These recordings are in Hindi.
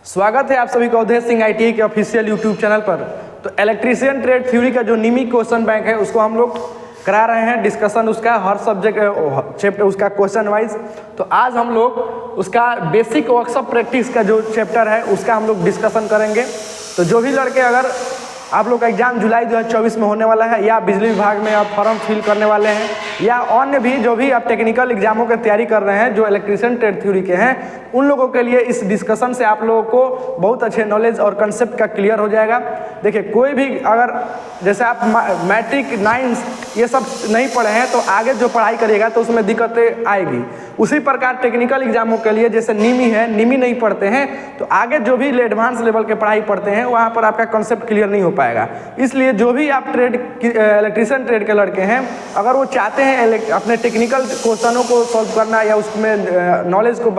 स्वागत है आप सभी का अवधेश सिंह ITI के ऑफिशियल यूट्यूब चैनल पर। तो इलेक्ट्रीशियन ट्रेड थ्योरी का जो निमी क्वेश्चन बैंक है उसको हम लोग करा रहे हैं डिस्कशन, उसका हर सब्जेक्ट चैप्टर उसका क्वेश्चन वाइज। तो आज हम लोग उसका बेसिक वर्कशॉप प्रैक्टिस का जो चैप्टर है उसका हम लोग डिस्कशन करेंगे। तो जो भी लड़के अगर आप लोग का एग्जाम जुलाई 2024 में होने वाला है या बिजली विभाग में आप फॉर्म फिल करने वाले हैं या अन्य भी जो भी आप टेक्निकल एग्जामों की तैयारी कर रहे हैं जो इलेक्ट्रीशियन ट्रेड थ्योरी के हैं, उन लोगों के लिए इस डिस्कशन से आप लोगों को बहुत अच्छे नॉलेज और कंसेप्ट का क्लियर हो जाएगा। देखिए, कोई भी अगर जैसे आप मैट्रिक 9 ये सब नहीं पढ़े हैं तो आगे जो पढ़ाई करिएगा तो उसमें दिक्कतें आएगी। उसी प्रकार टेक्निकल एग्जामों के लिए जैसे निमी है, निमी नहीं पढ़ते हैं तो आगे जो भी एडवांस लेवल के पढ़ाई पढ़ते हैं वहाँ पर आपका कंसेप्ट क्लियर नहीं हो पाएगा। इसलिए जो भी आप इलेक्ट्रीशियन ट्रेड के लड़के हैं, अगर वो चाहते हैं अपने टेक्निकल क्वेश्चनों को सॉल्व करना या उसमें नॉलेज को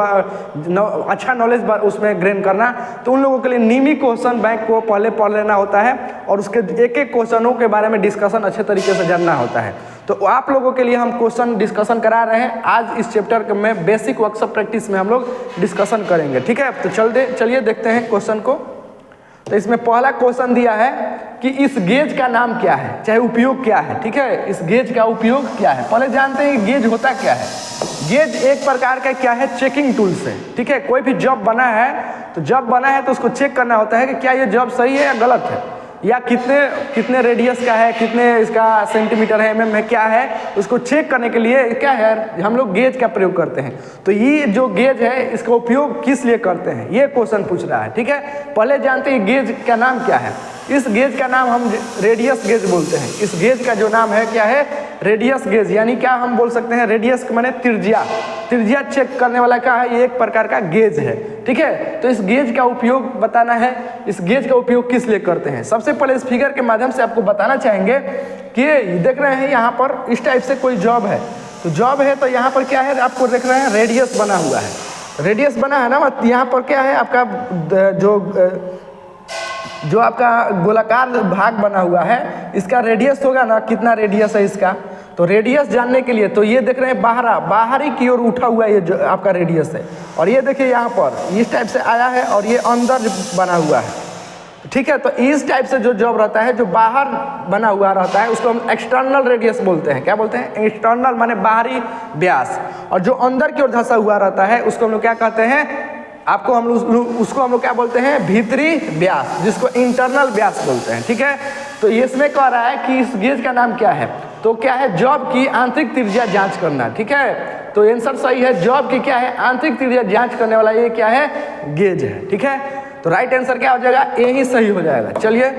अच्छा नॉलेज उसमें ग्रेन करना, तो उन लोगों के लिए निमी क्वेश्चन बैंक को पहले पढ़ लेना होता है और उसके एक एक क्वेश्चनों के बारे में डिस्कशन अच्छे तरीके से जानना होता है। तो आप लोगों के लिए हम क्वेश्चन डिस्कशन करा रहे हैं। आज इस चैप्टर में बेसिक वर्कशॉप प्रैक्टिस में हम लोग डिस्कशन करेंगे, ठीक है। तो चलिए देखते हैं क्वेश्चन को। तो इसमें पहला क्वेश्चन दिया है कि इस गेज का नाम क्या है, चाहे उपयोग क्या है, ठीक है। इस गेज का उपयोग क्या है, पहले जानते हैं गेज होता क्या है। गेज एक प्रकार का क्या है, चेकिंग टूल्स है, ठीक है। कोई भी जॉब बना है तो जॉब बना है तो उसको चेक करना होता है कि क्या ये जॉब सही है या गलत है, या कितने रेडियस का है, कितने इसका सेंटीमीटर है, mm है, क्या है, उसको चेक करने के लिए क्या है हम लोग गेज का प्रयोग करते हैं। तो ये जो गेज है इसका उपयोग किस लिए करते हैं, ये क्वेश्चन पूछ रहा है, ठीक है। पहले जानते हैं गेज का नाम क्या है। इस गेज का नाम हम रेडियस गेज बोलते हैं। इस गेज का जो नाम है क्या है, रेडियस गेज, यानी क्या हम बोल सकते हैं, रेडियस माने त्रिज्या चेक करने वाला क्या है, ये एक प्रकार का गेज है, ठीक है। तो इस गेज का उपयोग बताना है, इस गेज का उपयोग किस लिए करते हैं। सबसे पहले इस फिगर के माध्यम से आपको बताना चाहेंगे कि देख रहे हैं यहाँ पर इस टाइप से कोई जॉब है, तो जॉब है तो यहाँ पर क्या है, आपको देख रहे हैं रेडियस बना हुआ है, रेडियस बना है ना। यहाँ पर क्या है आपका जो आपका गोलाकार भाग बना हुआ है इसका रेडियस होगा ना, कितना रेडियस है इसका। तो रेडियस जानने के लिए तो ये देख रहे हैं बाहरी की ओर उठा हुआ ये जो आपका रेडियस है, और ये देखिए यहाँ पर इस टाइप से आया है और ये अंदर बना हुआ है, ठीक है। तो इस टाइप से जो जॉब रहता है, जो बाहर बना हुआ रहता है, उसको हम एक्सटर्नल रेडियस बोलते हैं। क्या बोलते हैं, एक्सटर्नल माने बाहरी व्यास। और जो अंदर की ओर धंसा हुआ रहता है उसको हम लोग क्या कहते हैं, उसको हम लोग क्या बोलते हैं, भीतरी व्यास, जिसको इंटरनल व्यास बोलते हैं, ठीक है। तो इसमें कह रहा है कि इस गेज का नाम क्या है, तो क्या है, जॉब की आंतरिक त्रिज्या जांच करना, ठीक है। तो आंसर सही है, जॉब की क्या है, आंतरिक त्रिज्या जांच करने वाला ये क्या है, गेज है, ठीक है। तो राइट आंसर क्या हो जाएगा, ए ही सही हो जाएगा। चलिए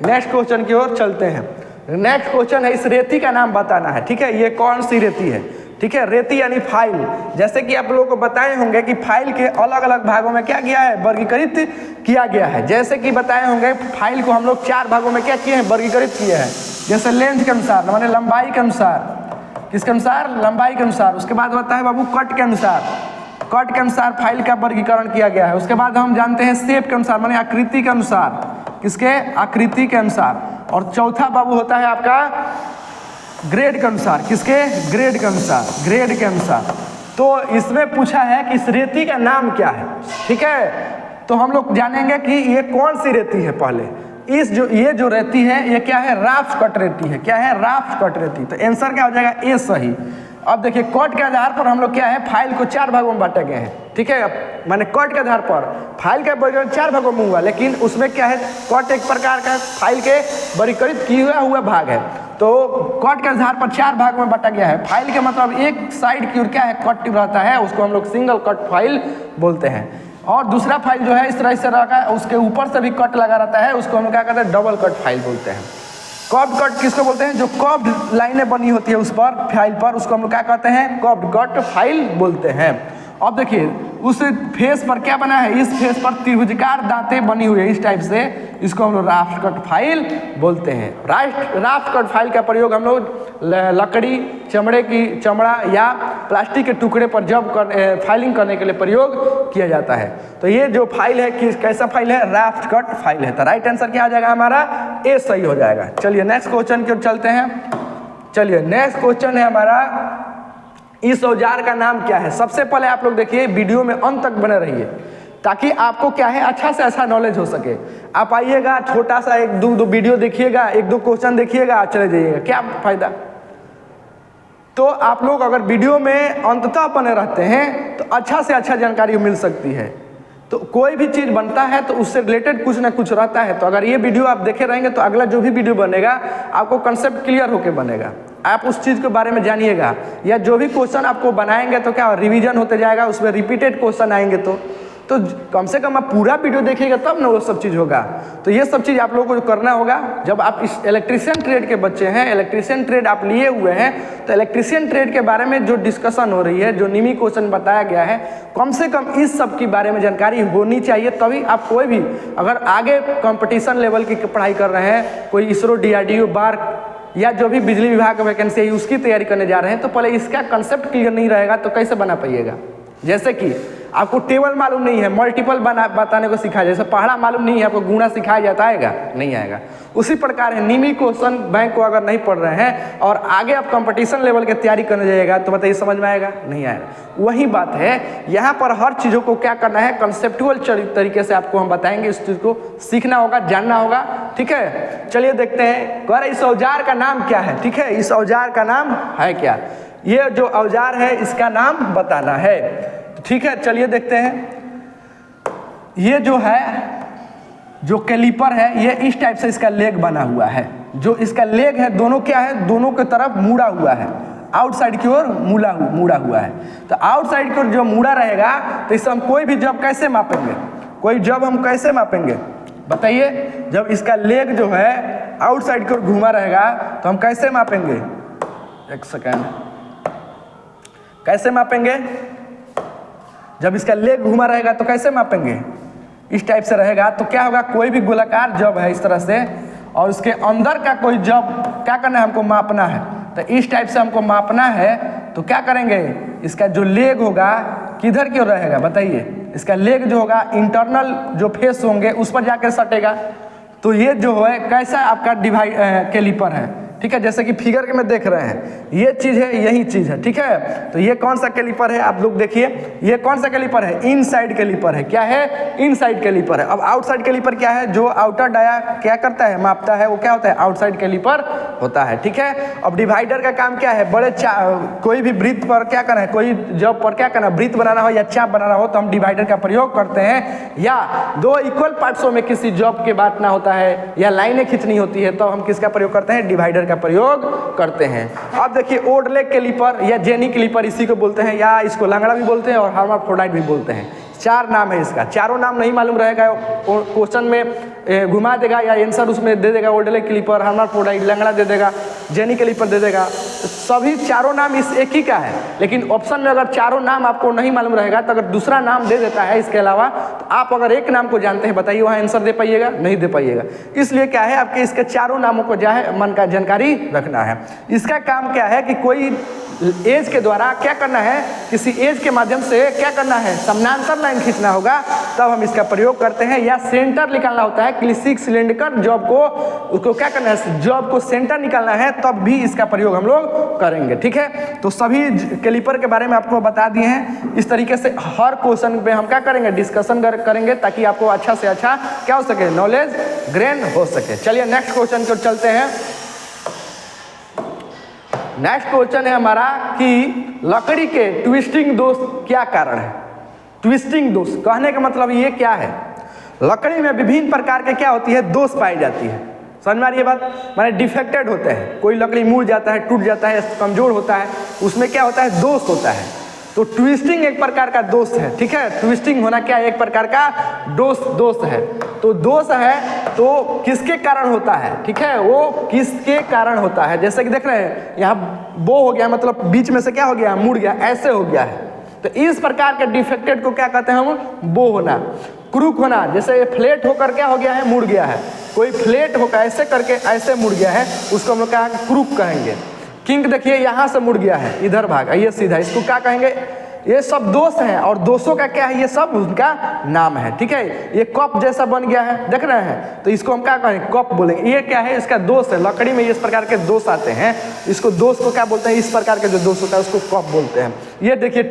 नेक्स्ट क्वेश्चन की ओर चलते हैं। नेक्स्ट क्वेश्चन है, इस रेती का नाम बताना है, ठीक है। ये कौन सी रेती है, ठीक है। रेती यानी फाइल। जैसे कि आप लोगों को बताए होंगे कि फाइल के अलग अलग भागों में क्या किया है, वर्गीकृत किया गया है। जैसे कि बताए होंगे फाइल को हम लोग 4 भागों में क्या किए हैं, वर्गीकृत किए हैं। जैसे लेंथ के अनुसार माने लंबाई के अनुसार, किसके अनुसार, लंबाई के अनुसार। उसके बाद होता है बाबू कट के अनुसार, कट के अनुसार फाइल का वर्गीकरण किया गया है। उसके बाद हम जानते हैं शेप के अनुसार माने आकृति के अनुसार, किसके, आकृति के अनुसार। और चौथा बाबू होता है आपका ग्रेड के अनुसार, किसके, ग्रेड के अनुसार, ग्रेड के अनुसार। तो इसमें पूछा है कि इस रेती का नाम क्या है, ठीक है। तो हम लोग जानेंगे कि ये कौन सी रेती है। पहले ये जो रेती है ये क्या है, राफ्ट कट रेती है। क्या है, राफ्ट कट रेती। तो आंसर क्या हो जाएगा, ए सही। अब देखिए कट के आधार पर हम लोग क्या है, फाइल को 4 भागों में बांटे गए हैं, ठीक है। माने कट के आधार पर फाइल का वर्गीकरण 4 भागों में हुआ, लेकिन उसमें क्या है, कट एक प्रकार का फाइल के वर्गीकृत किया हुआ भाग है। तो कट के आधार पर 4 भाग में बांटा गया है। फाइल के मतलब एक साइड की ओर क्या है, कट रहता है, उसको हम लोग सिंगल कट फाइल बोलते हैं। और दूसरा फाइल जो है इस तरह से रखा है, उसके ऊपर से भी कट लगा रहता है, उसको हम क्या कहते हैं, डबल कट फाइल बोलते हैं। कर्व्ड कट किसको बोलते हैं, जो कर्व्ड लाइनें बनी होती है उस पर फाइल पर, उसको हम लोग क्या कहते हैं, कर्व्ड कट फाइल बोलते हैं। अब देखिए उस फेस पर क्या बना है, इस फेस पर त्रिभुजाकार दांतें बनी हुई है इस टाइप से, इसको हम लोग राफ्ट कट फाइल बोलते हैं। राफ्ट कट फाइल का प्रयोग हम लोग लकड़ी, चमड़ा या प्लास्टिक के टुकड़े पर जब फाइलिंग करने के लिए प्रयोग किया जाता है। तो ये जो फाइल है कैसा फाइल है, राफ्ट कट फाइल है। तो राइट आंसर क्या हो जाएगा हमारा, ए सही हो जाएगा। चलिए नेक्स्ट क्वेश्चन की ओर चलते हैं। चलिए नेक्स्ट क्वेश्चन है हमारा, इस औजार का नाम क्या है। सबसे पहले आप लोग देखिए वीडियो में अंत तक बने रहिए। ताकि आपको क्या है अच्छा से अच्छा नॉलेज हो सके। आप आइएगा, छोटा सा एक दो वीडियो देखिएगा, एक दो क्वेश्चन देखिएगा, चले जाइएगा, क्या फायदा। तो आप लोग अगर वीडियो में अंततः बने रहते हैं तो अच्छा से अच्छा जानकारी मिल सकती है। तो कोई भी चीज़ बनता है तो उससे रिलेटेड कुछ ना कुछ रहता है। तो अगर ये वीडियो आप देखे रहेंगे तो अगला जो भी वीडियो बनेगा आपको कंसेप्ट क्लियर होके बनेगा, आप उस चीज़ के बारे में जानिएगा। या जो भी क्वेश्चन आपको बनाएंगे तो क्या रिवीजन होते जाएगा, उसमें रिपीटेड क्वेश्चन आएंगे तो कम से कम आप पूरा वीडियो देखिएगा तब ना वो सब चीज़ होगा। तो ये सब चीज़ आप लोगों को करना होगा। जब आप इस इलेक्ट्रीशियन ट्रेड के बच्चे हैं, इलेक्ट्रीशियन ट्रेड आप लिए हुए हैं, तो इलेक्ट्रीशियन ट्रेड के बारे में जो डिस्कशन हो रही है, जो निमी क्वेश्चन बताया गया है, कम से कम इस सब के बारे में जानकारी होनी चाहिए। तभी आप कोई भी अगर आगे कंपटीशन लेवल की पढ़ाई कर रहे हैं, कोई इसरो, DRDO, बार या जो भी बिजली विभाग का वैकेंसी है उसकी तैयारी करने जा रहे हैं, तो पहले इसका कंसेप्ट क्लियर नहीं रहेगा तो कैसे बना पाइएगा। जैसे कि आपको टेबल मालूम नहीं है, मल्टीपल बताने को सिखाया, जैसे पहाड़ा मालूम नहीं है आपको गुणा सिखाया जाता आएगा नहीं आएगा। उसी प्रकार है निमी क्वेश्चन बैंक को अगर नहीं पढ़ रहे हैं और आगे आप कंपटीशन लेवल की तैयारी करने जाइएगा तो बताइए समझ में आएगा नहीं आएगा। वही बात है, यहाँ पर हर चीज़ों को क्या करना है, कंसेप्चुअल तरीके से आपको हम बताएंगे। इस चीज़ को सीखना होगा, जानना होगा, ठीक है। चलिए देखते हैं, कह रहे इस औजार का नाम क्या है, ठीक है, इस औजार का नाम है क्या, ये जो औजार है इसका नाम बताना है, ठीक है। चलिए देखते हैं, ये जो है जो कैलीपर है ये इस टाइप से इसका लेग बना हुआ है। जो इसका लेग है दोनों क्या है, दोनों की तरफ मुड़ा हुआ है, आउटसाइड की ओर मुड़ा हुआ है। तो आउटसाइड की ओर जो मुड़ा रहेगा तो इसे हम कोई भी जब कैसे मापेंगे, कोई जब हम कैसे मापेंगे बताइए। जब इसका लेग जो है आउटसाइड की ओर घूमा रहेगा तो हम कैसे मापेंगे, एक सेकेंड, कैसे मापेंगे। जब इसका लेग घुमा रहेगा तो कैसे मापेंगे, इस टाइप से रहेगा। तो क्या होगा, कोई भी गोलाकार जब है इस तरह से और उसके अंदर का कोई जब क्या करना है हमको मापना है, तो इस टाइप से हमको मापना है। तो क्या करेंगे, इसका जो लेग होगा किधर की ओर रहेगा बताइए, इसका लेग जो होगा इंटरनल जो फेस होंगे उस पर जाकर सटेगा। तो ये जो है कैसा आपका कैलीपर है, ठीक है, जैसे कि फिगर के में देख रहे हैं, ये चीज़ है, यही चीज़ है, ठीक है। तो ये कौन सा कैलीपर है आप लोग देखिए, ये कौन सा कैलीपर है, इनसाइड कैलीपर है। क्या है, इनसाइड कैलीपर है। अब आउटसाइड कैलीपर क्या है, जो आउटर डाया क्या करता है, मापता है, वो क्या होता है, आउटसाइड कैलीपर होता है, ठीक है। अब डिवाइडर का काम क्या है, बड़े कोई भी वृत्त पर क्या करना है, कोई जब पर क्या करना, वृत्त बनाना हो या चाप बनाना हो तो हम डिवाइडर का प्रयोग करते हैं। या दो इक्वल पार्ट्सों में किसी जॉब के बांटना होता है या लाइनें खींचनी होती है तो हम किसका प्रयोग करते हैं, डिवाइडर का प्रयोग करते हैं। अब देखिए ओड लेग कैलीपर या जेनी कैलीपर इसी को बोलते हैं, या इसको लंगड़ा भी बोलते हैं और हर्माफ्रोडाइट भी बोलते हैं। चार नाम है इसका, चारों नाम नहीं मालूम रहेगा क्वेश्चन में घुमा देगा या आंसर उसमें दे देगा, ओड लेग कैलीपर, हर्माफ्रोडाइट, लंगड़ा दे देगा, जेनी कैलीपर दे देगा। तो सभी चारों नाम इस एक ही का है, लेकिन ऑप्शन में अगर चारों नाम आपको नहीं मालूम रहेगा तो अगर दूसरा नाम दे देता है इसके अलावा, तो आप अगर एक नाम को जानते हैं बताइए वहाँ आंसर दे पाइएगा, नहीं दे पाइएगा। इसलिए क्या है, आपके इसके चारों नामों को जो है मन का जानकारी रखना है। इसका काम क्या है कि कोई एज के द्वारा क्या करना है, किसी एज के माध्यम से क्या करना है, समानांतर लाइन खींचना होगा, तब हम इसका प्रयोग करते हैं। या सेंटर निकालना होता है, किसी सिलेंडर जॉब को उसको क्या करना है, जॉब को सेंटर निकालना है, तब भी इसका प्रयोग हम लोग करेंगे, ठीक है। तो सभी कैलीपर के बारे में आपको बता दिए हैं। इस तरीके से हर क्वेश्चन पे हम क्या करेंगे, डिस्कशन करेंगे ताकि आपको अच्छा से अच्छा क्या हो सके, नॉलेज ग्रेन हो सके। चलिए नेक्स्ट क्वेश्चन को चलते हैं। नेक्स्ट क्वेश्चन है हमारा कि लकड़ी के ट्विस्टिंग दोष क्या कारण है। ट्विस्टिंग दोष कहने का मतलब ये क्या है, लकड़ी में विभिन्न प्रकार के क्या होती है, दोष पाई जाती है। समझ में आ रही है बात, माने डिफेक्टेड होते हैं, कोई लकड़ी मुड़ जाता है, टूट जाता है, कमजोर होता है, उसमें क्या होता है, दोष होता है। तो ट्विस्टिंग एक प्रकार का दोष है, ठीक है। ट्विस्टिंग होना क्या है, एक प्रकार का दोष है। तो दोष है तो किसके कारण होता है, ठीक है, वो किसके कारण होता है। जैसे कि देख रहे हैं यहाँ बो हो गया, मतलब बीच में से क्या हो गया, मुड़ गया, ऐसे हो गया है। तो इस प्रकार के डिफेक्टेड को क्या कहते हैं हम, बो होना। क्रूक होना, जैसे फ्लैट होकर क्या हो गया है, मुड़ गया है, कोई फ्लैट होकर ऐसे करके ऐसे मुड़ गया है, उसको हम लोग क्या क्रूक कहेंगे। किंग देखिए यहाँ से मुड़ गया है, इधर भाग, ये सीधा, इसको क्या कहेंगे, ये सब दोष हैं। और दोषों का क्या है, ये सब उनका नाम है, ठीक है। ये कप जैसा बन गया है, देख रहे हैं, तो इसको हम क्या कहेंगे, कप बोलेंगे। ये क्या है, इसका दोष है। लकड़ी में इस प्रकार के दोष आते हैं, इसको दोष को क्या बोलते हैं, इस प्रकार के जो दोष होता है उसको कप बोलते हैं। ये देखिए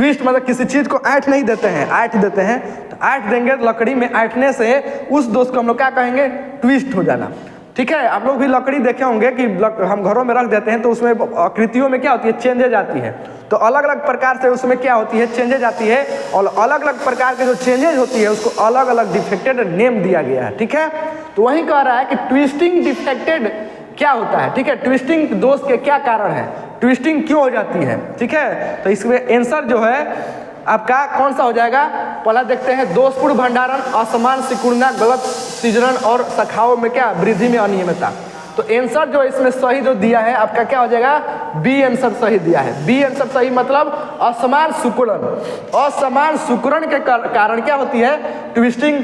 ट्विस्ट मतलब किसी चीज़ को ऐंठ नहीं देते हैं, ऐंठ देते हैं, तो ऐंठ देंगे लकड़ी में, ऐंठने से उस दोष को हम लोग क्या कहेंगे, ट्विस्ट हो जाना। ठीक है, आप लोग भी लकड़ी देखे होंगे कि हम घरों में रख देते हैं तो उसमें आकृतियों में क्या होती है, चेंजेज आती है। तो अलग अलग प्रकार से उसमें क्या होती है, चेंजेज आती है, और अलग अलग प्रकार के जो चेंजेज होती है उसको अलग अलग डिफेक्टेड नेम दिया गया है। ठीक है, तो वही कह रहा है कि ट्विस्टिंग डिफेक्टेड क्या होता है। ठीक है, ट्विस्टिंग दोष के क्या कारण है, ट्विस्टिंग क्यों हो जाती है। ठीक है, तो इसमें आंसर जो है आपका कौन सा हो जाएगा, पहला देखते हैं, दोषपूर्ण भंडारण, असमान सिकुड़ना, गलत सीजन और शाखाओं में क्या वृद्धि में अनियमितता। तो आंसर जो इसमें सही जो दिया है आपका क्या हो जाएगा, बी आंसर सही दिया है। बी आंसर सही मतलब असमान सिकुड़न, असमान सिकुड़न के कारण क्या होती है, ट्विस्टिंग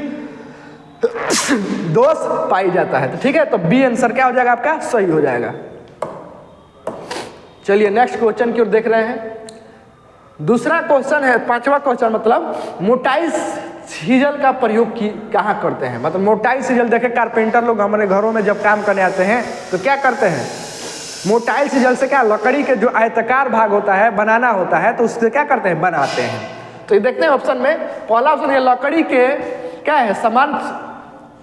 दोष पाई जाता है। तो ठीक है, तो बी आंसर क्या हो जाएगा आपका, सही हो जाएगा। चलिए नेक्स्ट क्वेश्चन की ओर देख रहे हैं। दूसरा क्वेश्चन है, पांचवा क्वेश्चन, मतलब मोटाई सीजल का प्रयोग कहाँ करते हैं। मतलब मोटाई सीजल देखे कारपेंटर लोग हमारे घरों में जब काम करने आते हैं तो क्या करते हैं, मोटाई सीजल से क्या लकड़ी के जो आयताकार भाग होता है बनाना होता है, तो उससे क्या करते हैं, बनाते हैं। तो ये देखते हैं ऑप्शन में, पहला ऑप्शन है लकड़ी के क्या है, समान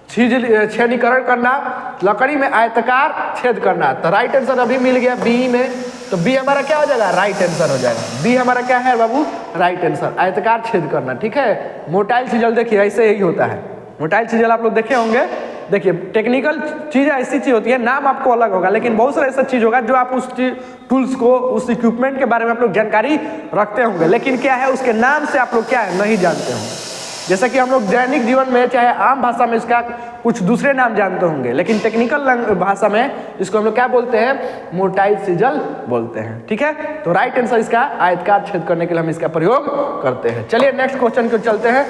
छेदीकरण करना, लकड़ी में आयताकार छेद करना। तो राइट आंसर अभी मिल गया बी में, तो बी हमारा क्या हो जाएगा, राइट आंसर हो जाएगा। बी हमारा क्या है बाबू, राइट आंसर, आयताकार छेद करना। ठीक है, मोटाइल सीजल देखिए ऐसे ही होता है। मोटाइल सीजल आप लोग देखे होंगे। देखिए टेक्निकल चीज़ ऐसी चीज़ होती है, नाम आपको अलग होगा लेकिन बहुत सारा ऐसा चीज़ होगा जो आप उस टूल्स को, उस इक्विपमेंट के बारे में आप लोग जानकारी रखते होंगे, लेकिन क्या है उसके नाम से आप लोग क्या है नहीं जानते होंगे। जैसा कि हम लोग दैनिक जीवन में चाहे आम भाषा में इसका कुछ दूसरे नाम जानते होंगे, लेकिन टेक्निकल भाषा में इसको हम लोग क्या बोलते हैं, मोटाई सीजल बोलते हैं। ठीक है, तो राइट आंसर इसका आयताकार छेद करने के लिए हम इसका प्रयोग करते हैं। चलिए नेक्स्ट क्वेश्चन को चलते हैं।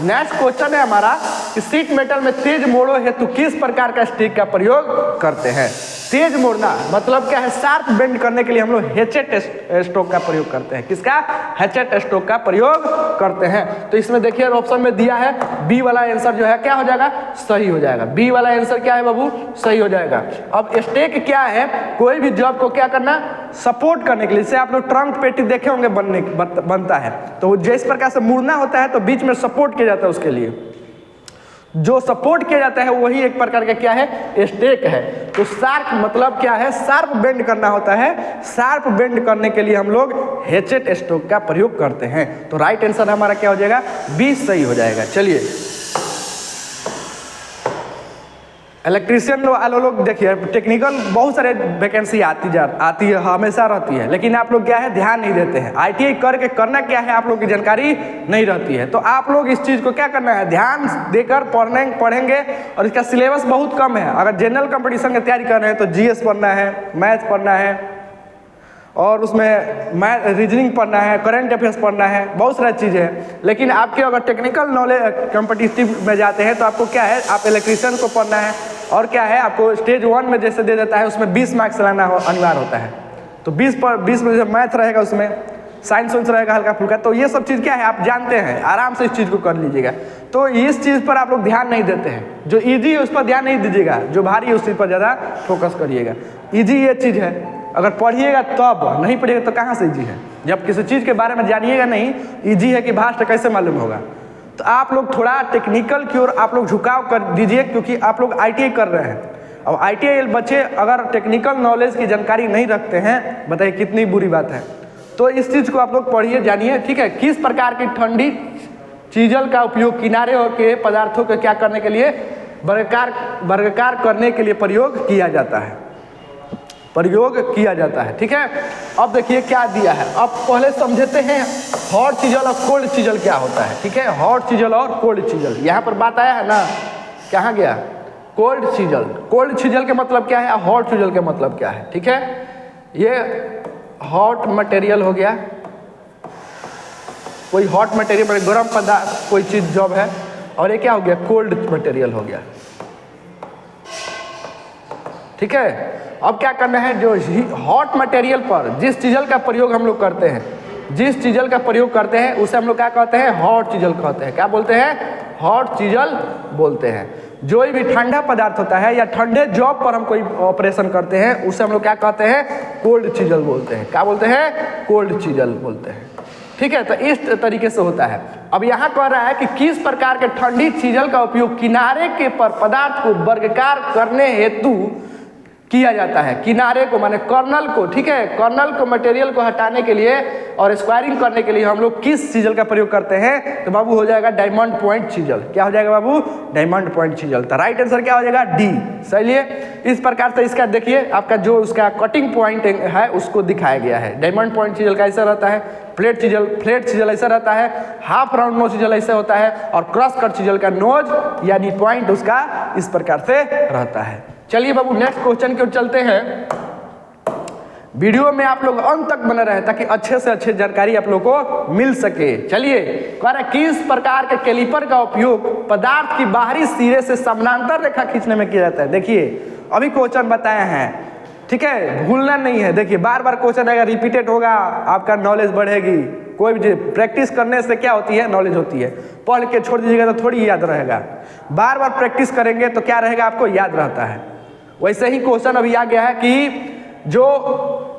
नेक्स्ट क्वेश्चन है हमारा कि शीट मेटल में तेज मोड़ों हेतु किस प्रकार का स्टिक का प्रयोग करते हैं। तेज मोड़ना मतलब क्या है, शार्प बेंड करने के लिए हम लोग हेचेट स्टोक का प्रयोग करते हैं। किसका, हेचेट स्टोक का प्रयोग करते हैं। तो इसमें देखिए ऑप्शन में दिया है बी वाला आंसर जो है क्या हो जाएगा, सही हो जाएगा। बी वाला आंसर क्या है बाबू, सही हो जाएगा। अब स्टेक क्या है, कोई भी जॉब को क्या करना, सपोर्ट करने के लिए। जैसे आप लोग ट्रंक पेटी देखे होंगे बनता है, तो जिस प्रकार से मुड़ना होता है तो बीच में सपोर्ट किया जाता है, उसके लिए जो सपोर्ट किया जाता है वही एक प्रकार का क्या है, स्टेक है। तो शार्प मतलब क्या है, शार्प बेंड करना होता है। शार्प बेंड करने के लिए हम लोग हेचेट स्टोक का प्रयोग करते हैं। तो राइट आंसर हमारा क्या हो जाएगा, बी सही हो जाएगा। चलिए इलेक्ट्रीशियन लोग देखिए, टेक्निकल बहुत सारे वैकेंसी आती है, हमेशा रहती है, लेकिन आप लोग क्या है ध्यान नहीं देते हैं। ITI करके करना क्या है आप लोग की जानकारी नहीं रहती है। तो आप लोग इस चीज़ को क्या करना है, ध्यान देकर पढ़ेंगे। और इसका सिलेबस बहुत कम है। अगर जनरल कंपटीशन की तैयारी कर रहे हैं तो GS पढ़ना है, मैथ पढ़ना है, और उसमें रीजनिंग पढ़ना है, करंट अफेयर्स पढ़ना है, बहुत सारी चीज़ें हैं। लेकिन आपके अगर टेक्निकल नॉलेज कॉम्पिटिटिव में जाते हैं तो आपको क्या है, आप इलेक्ट्रीशियन को पढ़ना है, और क्या है आपको स्टेज 1 में जैसे दे देता है उसमें 20 मार्क्स लाना अनिवार्य होता है। तो 20 में जब मैथ रहेगा, उसमें साइंस रहेगा हल्का फुल्का, तो ये सब चीज़ क्या है आप जानते हैं, आराम से इस चीज़ को कर लीजिएगा। तो इस चीज़ पर आप लोग ध्यान नहीं देते हैं। जो ईजी है उस पर ध्यान नहीं दीजिएगा, जो भारी है उस चीज़ पर ज़्यादा फोकस करिएगा। ईजी ये चीज़ है, अगर पढ़िएगा तब, नहीं पढ़िएगा तो कहाँ से ईजी है। जब किसी चीज़ के बारे में जानिएगा नहीं, ईजी है कि भास्ट कैसे मालूम होगा। तो आप लोग थोड़ा टेक्निकल की ओर आप लोग झुकाव कर दीजिए, क्योंकि आप लोग ITI कर रहे हैं। अब ITI बच्चे अगर टेक्निकल नॉलेज की जानकारी नहीं रखते हैं, बताइए कितनी बुरी बात है। तो इस चीज़ को आप लोग पढ़िए, जानिए। ठीक है, किस प्रकार की ठंडी चीजल का उपयोग किनारे और के पदार्थों को क्या करने के लिए, वर्गाकार करने के लिए प्रयोग किया जाता है, ठीक है। अब देखिए क्या दिया है। अब पहले समझते हैं हॉट चीजल और कोल्ड चीजल क्या होता है। ठीक है, हॉट चीजल और कोल्ड चीजल, यहाँ पर बात आया है ना, कहाँ गया, कोल्ड चीजल। कोल्ड चीजल के मतलब क्या है, हॉट चीजल के मतलब क्या है। ठीक है, ये हॉट मटेरियल हो गया, कोई हॉट मटेरियल गर्म पदार्थ कोई चीज जॉब है, और ये क्या हो गया, कोल्ड मटेरियल हो गया। ठीक है, अब क्या करना है, जो हॉट मटेरियल पर जिस चीजल का प्रयोग हम लोग करते हैं, उसे हम लोग क्या कहते हैं, हॉट चीजल कहते हैं। क्या बोलते हैं, हॉट चीजल बोलते हैं। जो भी ठंडा पदार्थ होता है या ठंडे जॉब पर हम कोई ऑपरेशन करते हैं, उसे हम लोग क्या कहते हैं, कोल्ड चीजल बोलते हैं। क्या बोलते हैं, कोल्ड चीजल बोलते हैं। ठीक है, तो इस तरीके से होता है। अब यहाँ कह रहा है कि किस प्रकार के ठंडी चीजल का उपयोग किनारे के पर पदार्थ को वर्गाकार करने हेतु किया जाता है। किनारे को माने कर्नल को, ठीक है, कर्नल को मटेरियल को हटाने के लिए और स्क्वायरिंग करने के लिए हम लोग किस चीजल का प्रयोग करते हैं? तो बाबू हो जाएगा डायमंड पॉइंट चीजल। क्या हो जाएगा बाबू? Diamond point chisel. तो राइट आंसर क्या हो जाएगा? डी। चलिए, इस प्रकार से इसका देखिए, आपका जो उसका कटिंग पॉइंट है उसको दिखाया गया है। डायमंड पॉइंट चीजल का ऐसा रहता है, फ्लैट चीजल ऐसा रहता है, हाफ राउंड नोज चीजल ऐसा होता है, और क्रॉस कट चीजल का नोज यानी पॉइंट उसका इस प्रकार से रहता है। चलिए बाबू, नेक्स्ट क्वेश्चन की ओर चलते हैं। वीडियो में आप लोग अंत तक बने रहे ताकि अच्छे से अच्छे जानकारी आप लोग को मिल सके। चलिए, कह रहा है किस प्रकार के कैलिपर का उपयोग पदार्थ की बाहरी सिरे से समानांतर रेखा खींचने में किया जाता है? देखिए, अभी क्वेश्चन बताए हैं, ठीक है, भूलना नहीं है। देखिए, बार बार क्वेश्चन आएगा, रिपीटेड होगा, आपका नॉलेज बढ़ेगी। कोई भी प्रैक्टिस करने से क्या होती है? नॉलेज होती है। पढ़ के छोड़ दीजिएगा तो थोड़ी याद रहेगा। बार बार प्रैक्टिस करेंगे तो क्या रहेगा? आपको याद रहता है। वैसे ही क्वेश्चन अभी आ गया है कि जो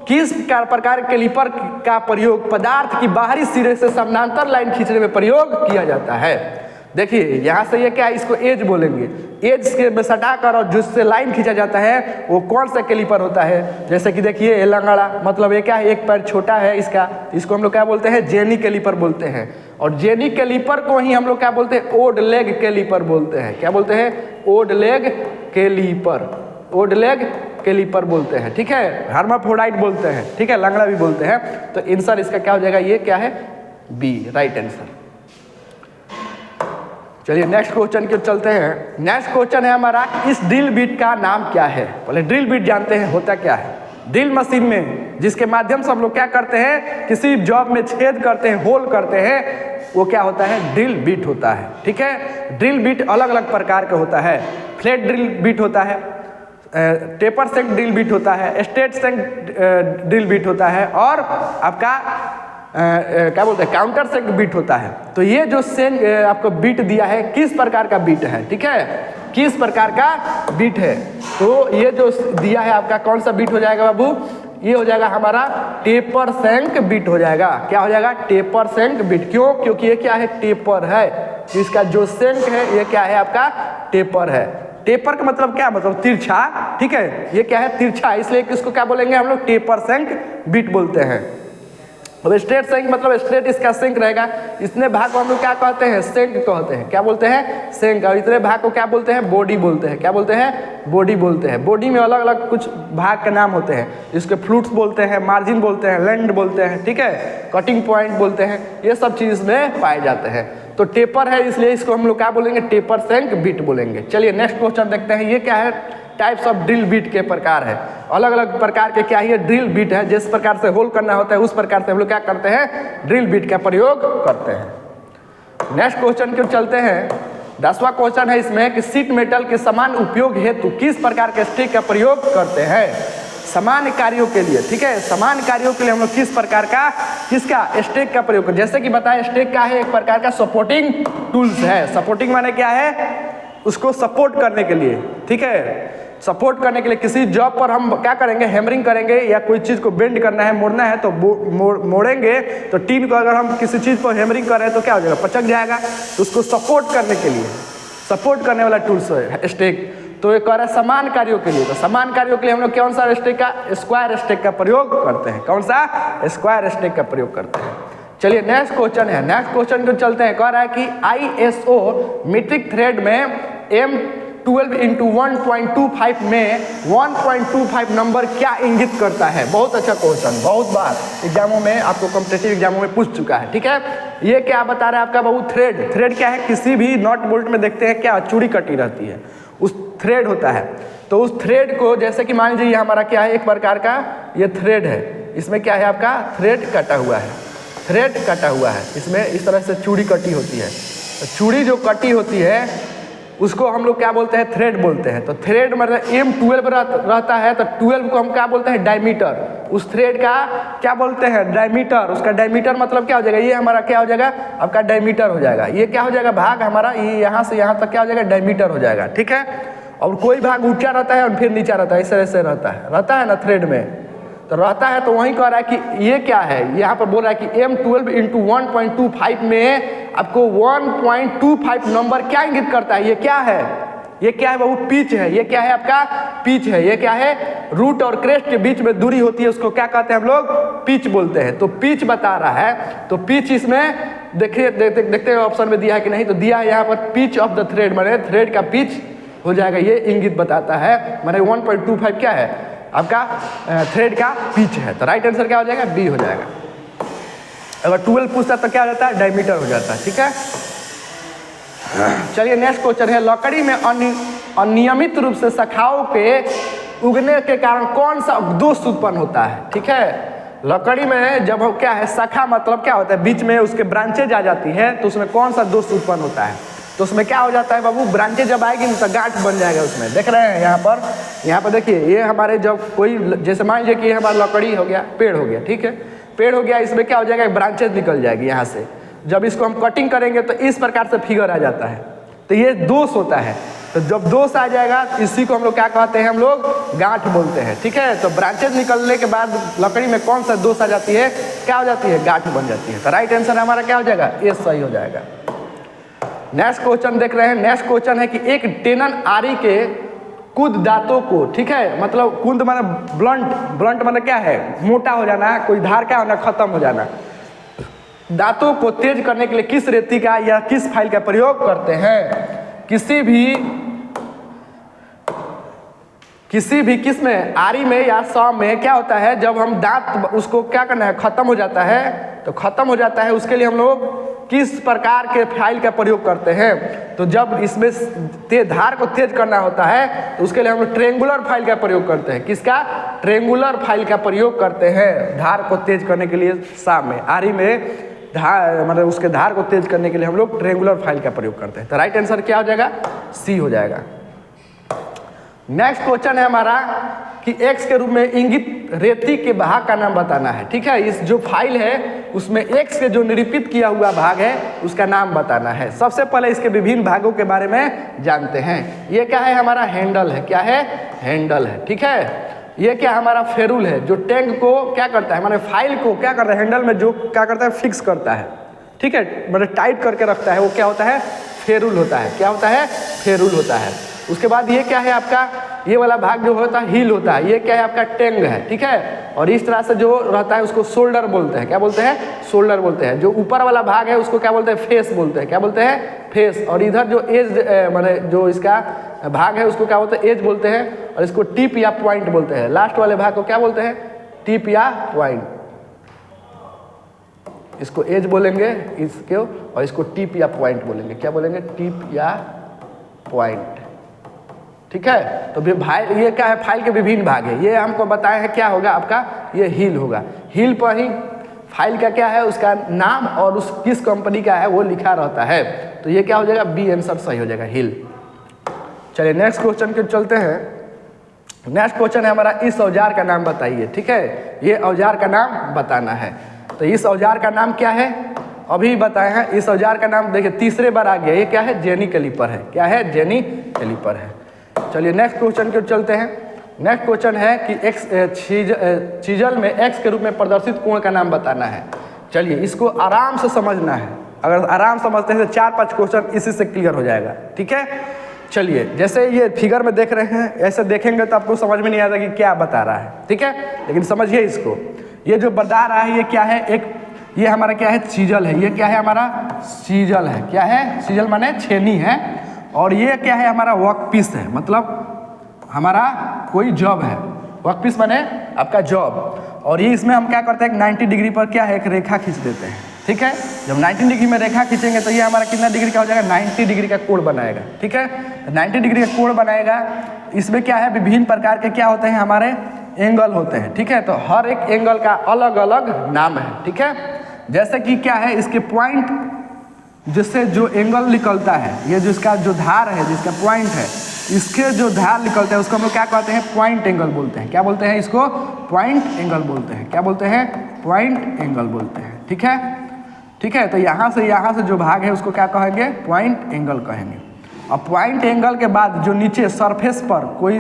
किस प्रकार के कैलिपर का प्रयोग पदार्थ की बाहरी सिरे से समानांतर लाइन खींचने में प्रयोग किया जाता है। देखिए, यहाँ से ये क्या है? इसको एज बोलेंगे। एज के सटाकर और जिससे लाइन खींचा जाता है वो कौन सा कैलिपर होता है? जैसे कि देखिए, ये लंगड़ा, मतलब ये क्या है? एक पैर छोटा है इसका, इसको हम लोग क्या बोलते हैं? जेनी कैलिपर बोलते हैं। और जेनी कैलिपर को ही हम लोग क्या बोलते हैं? ओड लेग कैलिपर बोलते हैं। क्या बोलते हैं? Odd leg calliper. Odd leg calliper बोलते हैं, ठीक है। हर्माफ्रोडाइट बोलते हैं, ठीक है, लंगड़ा भी बोलते हैं। तो आंसर इसका क्या हो जाएगा? ये क्या है? B, right answer. चलिए नेक्स्ट क्वेश्चन की ओर चलते हैं। नेक्स्ट क्वेश्चन है हमारा, इस ड्रिल बिट का नाम क्या है? पहले ड्रिल बिट जानते हैं होता क्या है। ड्रिल मशीन में जिसके माध्यम से हम लोग क्या करते हैं? किसी जॉब में छेद करते हैं, होल करते हैं, वो क्या होता है? ड्रिल बिट होता है, ठीक है। ड्रिल बिट अलग अलग प्रकार का होता है। फ्लैट ड्रिल बिट होता है, टेपर सेंक ड्रिल बिट होता है, स्ट्रेट सेंक ड्रिल बिट होता है, और आपका क्या बोलते हैं? काउंटर सेंक बिट होता है। तो ये जो सेंक आपको बिट दिया है, किस प्रकार का बिट है? ठीक है, किस प्रकार का बिट है? तो ये जो दिया है आपका कौन सा बिट हो जाएगा बाबू? ये हो जाएगा हमारा टेपर सेंक बिट हो जाएगा। क्या हो जाएगा? टेपर सेंक बिट। क्यों? क्योंकि ये क्या है? टेपर है। इसका जो सेंक है ये क्या है? आपका टेपर है। टेपर का मतलब क्या? मतलब तिरछा, ठीक है। ये क्या है? तिरछा, इसलिए इसको क्या बोलेंगे हम लोग? टेपर सेंक बिट बोलते हैं। अब स्ट्रेट सेंक मतलब स्ट्रेट इसका सेंक रहेगा। इतने भाग को हम लोग क्या कहते हैं? सेंक कहते हैं। क्या बोलते हैं? सेंक। और इतने भाग को क्या बोलते हैं? बॉडी बोलते हैं। क्या बोलते हैं? बॉडी बोलते हैं। बॉडी में अलग अलग कुछ भाग के नाम होते हैं, जिसके फ्लूट्स बोलते हैं, मार्जिन बोलते हैं, लैंड बोलते हैं, ठीक है, कटिंग पॉइंट बोलते हैं। ये सब चीज में पाए जाते हैं। तो टेपर है इसलिए इसको हम लोग क्या बोलेंगे? टेपर सेंक बिट बोलेंगे। चलिए नेक्स्ट क्वेश्चन देखते हैं। ये क्या है? टाइप्स ऑफ ड्रिल बिट के प्रकार है। अलग अलग प्रकार के क्या है? ड्रिल बिट है। जिस प्रकार से होल करना होता है उस प्रकार से हम लोग क्या करते हैं? ड्रिल बिट का प्रयोग करते हैं। नेक्स्ट क्वेश्चन की ओर चलते हैं। 10वां क्वेश्चन है इसमें कि शीट मेटल के समान उपयोग हेतु किस प्रकार के स्टिक का प्रयोग करते हैं? समान कार्यों के लिए, ठीक है, समान कार्यों के लिए हम लोग किस प्रकार का किसका स्टेक का प्रयोग करते हैं? जैसे कि बताएं, स्टेक क्या है? एक प्रकार का सपोर्टिंग टूल्स है। सपोर्टिंग माने क्या है? उसको सपोर्ट करने के लिए, ठीक है, सपोर्ट करने के लिए। किसी जॉब पर हम क्या करेंगे? हैमरिंग करेंगे, या कोई चीज़ को बेंड करना है, मोड़ना है, तो मोड़ेंगे तो टीन को अगर हम किसी चीज़ पर हैमरिंग कर रहे हैं तो क्या हो जाएगा? पचक जाएगा। तो उसको सपोर्ट करने के लिए, सपोर्ट करने वाला टूल्स है स्टेक। तो ये कह रहा है समान कार्यों के लिए। तो समान कार्यों के लिए हम लोग कौन सा स्टेक का? स्क्वायर स्टेक का प्रयोग करते हैं। कौन सा? स्क्वायर स्टेक का प्रयोग करते हैं। चलिए नेक्स्ट क्वेश्चन है। नेक्स्ट क्वेश्चन को चलते हैं। कह रहा है कि ISO मीट्रिक थ्रेड में M12/1.25 में 1.25 नंबर क्या इंगित करता है? बहुत अच्छा क्वेश्चन, बहुत बार एग्जामों में आपको कॉम्पिटिटिव एग्जामों में पूछ चुका है, ठीक है। ये क्या बता रहा है आपका बाबू? थ्रेड। थ्रेड क्या है? किसी भी नॉट बोल्ट में देखते हैं क्या? चूड़ी कटी रहती है, उस थ्रेड होता है। तो उस थ्रेड को, जैसे कि मान लीजिए ये हमारा क्या है? एक प्रकार का ये थ्रेड है। इसमें क्या है? आपका थ्रेड कटा हुआ है, थ्रेड कटा हुआ है। इसमें इस तरह से चूड़ी कटी होती है। तो चूड़ी जो कटी होती है उसको हम लोग क्या बोलते हैं? थ्रेड बोलते हैं। तो थ्रेड मतलब M12 रहता है, तो 12 को हम क्या बोलते हैं? डायमीटर। उस थ्रेड का क्या बोलते हैं? डायमीटर। उसका डायमीटर मतलब क्या हो जाएगा? ये हमारा क्या हो जाएगा? आपका डायमीटर हो जाएगा। ये क्या हो जाएगा? भाग हमारा ये यहाँ से यहाँ तक क्या हो जाएगा? डायमीटर हो जाएगा, ठीक है। और कोई भाग ऊंचा रहता है और फिर नीचा रहता है, इस तरह से रहता है ना थ्रेड में। तो रहता है, तो वहीं कह रहा है कि ये क्या है, यहाँ पर बोल रहा है कि M12 इंटू 1.25 में आपको 1.25 नंबर क्या इंगित करता है, ये क्या है, ये क्या है बाबू, पिच है। ये क्या है आपका, पिच है। ये क्या है, रूट और क्रेस्ट के बीच में दूरी होती है, उसको क्या कहते हैं हम लोग, पिच बोलते हैं। तो पिच बता रहा है, तो पिच इसमें देखिए, देखते हैं ऑप्शन में दिया है कि नहीं, तो दिया है यहाँ पर पिच ऑफ द थ्रेड, माने थ्रेड का पिच हो जाएगा, ये इंगित बताता है। माने 1.25 क्या है आपका, थ्रेड का पिच है। तो राइट आंसर क्या हो जाएगा, बी हो जाएगा। अगर 12 पूछता तो क्या हो जाता है, डायमीटर हो जाता है। ठीक है, चलिए नेक्स्ट क्वेश्चन है, लकड़ी में अनियमित रूप से शाखाओं के उगने के कारण कौन सा दोष उत्पन्न होता है। ठीक है, लकड़ी में जब क्या है, शाखा मतलब क्या होता है, बीच में उसके ब्रांचेज आ जाती है, तो उसमें कौन सा दोष उत्पन्न होता है, तो उसमें क्या हो जाता है बाबू, ब्रांचेज जब आएगी तो गांठ बन जाएगा उसमें। देख रहे हैं यहाँ पर देखिए, ये हमारे जब कोई, जैसे मान लीजिए कि ये हमारा लकड़ी हो गया, पेड़ हो गया, ठीक है, पेड़ हो गया, इसमें क्या हो जाएगा, ब्रांचेज निकल जाएगी यहाँ से। जब इसको हम कटिंग करेंगे तो इस प्रकार से फिगर आ जाता है, तो ये दोष होता है। तो जब दोष आ जाएगा इसी को हम लोग क्या कहते हैं, हम लोग गांठ बोलते हैं। ठीक है, तो ब्रांचेज निकलने के बाद लकड़ी में कौन सा दोष आ जाती है, क्या हो जाती है, गांठ बन जाती है। तो राइट आंसर हमारा क्या हो जाएगा, ये सही हो जाएगा। नेक्स्ट क्वेश्चन देख रहे हैं, नेक्स्ट क्वेश्चन है कि एक टेनन आरी के कुद दांतों को, ठीक है, मतलब कुंद माने ब्लंट, ब्लंट माने क्या है, मोटा हो जाना, कोई धार क्या होना, खत्म हो जाना। दांतों को तेज करने के लिए किस रेती का या किस फाइल का प्रयोग करते हैं। किसी भी किस में, आरी में या सौ में क्या होता है, जब हम दांत उसको क्या करना है, खत्म हो जाता है, तो खत्म हो जाता है, उसके लिए हम लोग किस प्रकार के फाइल का प्रयोग करते हैं। तो जब इसमें धार को तेज करना होता है तो उसके लिए हम लोग ट्रेंगुलर फाइल का प्रयोग करते हैं। किसका, ट्रेंगुलर फाइल का प्रयोग करते हैं धार को तेज करने के लिए। सा में, आरी में धार, मतलब उसके धार को तेज करने के लिए हम लोग ट्रेंगुलर फाइल का प्रयोग करते हैं। तो राइट आंसर क्या हो जाएगा, सी हो जाएगा। नेक्स्ट क्वेश्चन है हमारा कि x के रूप में इंगित रेती के भाग का नाम बताना है। ठीक है, इस जो फाइल है उसमें x के जो निरूपित किया हुआ भाग है उसका नाम बताना है। सबसे पहले इसके विभिन्न भागों के बारे में जानते हैं। ये क्या है, हमारा हैंडल है, क्या है, हैंडल है। ठीक है, ये क्या हमारा फेरुल है, जो टैंक को क्या करता है, माने फाइल को क्या करता है, हैंडल में जो क्या करता है, फिक्स करता है। ठीक है, मतलब टाइट करके रखता है, वो क्या होता है, फेरुल होता है। क्या होता है, फेरुल होता है। उसके बाद ये क्या है आपका, ये वाला भाग जो होता है हील होता है, ये क्या है आपका टेंग है। ठीक है, और इस तरह से जो रहता है उसको शोल्डर बोलते हैं। क्या बोलते हैं, शोल्डर बोलते हैं। जो ऊपर वाला भाग है उसको क्या बोलते हैं, फेस बोलते हैं। क्या बोलते हैं, फेस। और इधर जो एज माने जो इसका भाग है उसको क्या बोलते हैं, एज बोलते हैं। और इसको टिप या पॉइंट बोलते हैं। लास्ट वाले भाग को क्या बोलते हैं, टिप या पॉइंट। इसको एज बोलेंगे इसको, और इसको टिप या पॉइंट बोलेंगे। क्या बोलेंगे, टिप या पॉइंट। ठीक है, तो ये क्या है, फाइल के विभिन्न भाग है। ये हमको बताया है क्या होगा आपका, ये हील होगा। हील पर ही फाइल का क्या है, उसका नाम और उस किस कंपनी का है वो लिखा रहता है। तो ये क्या हो जाएगा, बी आंसर सही हो जाएगा, हील। चलिए नेक्स्ट क्वेश्चन के चलते हैं। नेक्स्ट क्वेश्चन है हमारा, इस औजार का नाम बताइए। ठीक है, ये औजार का नाम बताना है। तो इस औजार का नाम क्या है, अभी बताए हैं। इस औजार का नाम देखिए तीसरे बार आ गया, ये क्या है, जेनी कैलिपर है। क्या है, जेनी कैलिपर है। चलिए नेक्स्ट क्वेश्चन के चलते हैं। नेक्स्ट क्वेश्चन है कि चीजल में एक्स के रूप में प्रदर्शित कोण का नाम बताना है। चलिए इसको आराम से समझना है, अगर आराम समझते हैं तो 4-5 क्वेश्चन इसी से क्लियर हो जाएगा। ठीक है, चलिए जैसे ये फिगर में देख रहे हैं, ऐसे देखेंगे तो आपको समझ में नहीं आता कि क्या बता रहा है। ठीक है, लेकिन समझिए इसको, ये जो बता रहा है ये क्या है, एक ये हमारा क्या है, चीजल है। ये क्या है, हमारा चीजल है। क्या है, चीजल माने छेनी है। और ये क्या है, हमारा वर्कपीस है, मतलब हमारा कोई जॉब है। वर्कपीस माने आपका जॉब। और ये इसमें हम क्या करते हैं, 90 डिग्री पर क्या है, एक रेखा खींच देते हैं। ठीक है, जब 90 डिग्री में रेखा खींचेंगे तो ये हमारा कितना डिग्री का हो जाएगा, 90 डिग्री का कोण बनाएगा। ठीक है, 90 डिग्री का कोण बनाएगा। इसमें क्या है, विभिन्न प्रकार के क्या होते हैं, हमारे एंगल होते हैं। ठीक है, तो हर एक एंगल का अलग अलग नाम है। ठीक है, जैसे कि क्या है, इसके पॉइंट जिससे जो एंगल निकलता है, ये जो इसका जो धार है, जिसका पॉइंट है, इसके जो धार निकलते हैं उसको हम लोग क्या कहते हैं, पॉइंट एंगल बोलते हैं। क्या बोलते हैं, इसको पॉइंट एंगल बोलते हैं। क्या बोलते हैं, पॉइंट एंगल बोलते हैं। ठीक है, ठीक है, तो यहाँ से जो भाग है उसको क्या कहेंगे, पॉइंट एंगल कहेंगे। और पॉइंट एंगल के बाद जो नीचे सरफेस पर कोई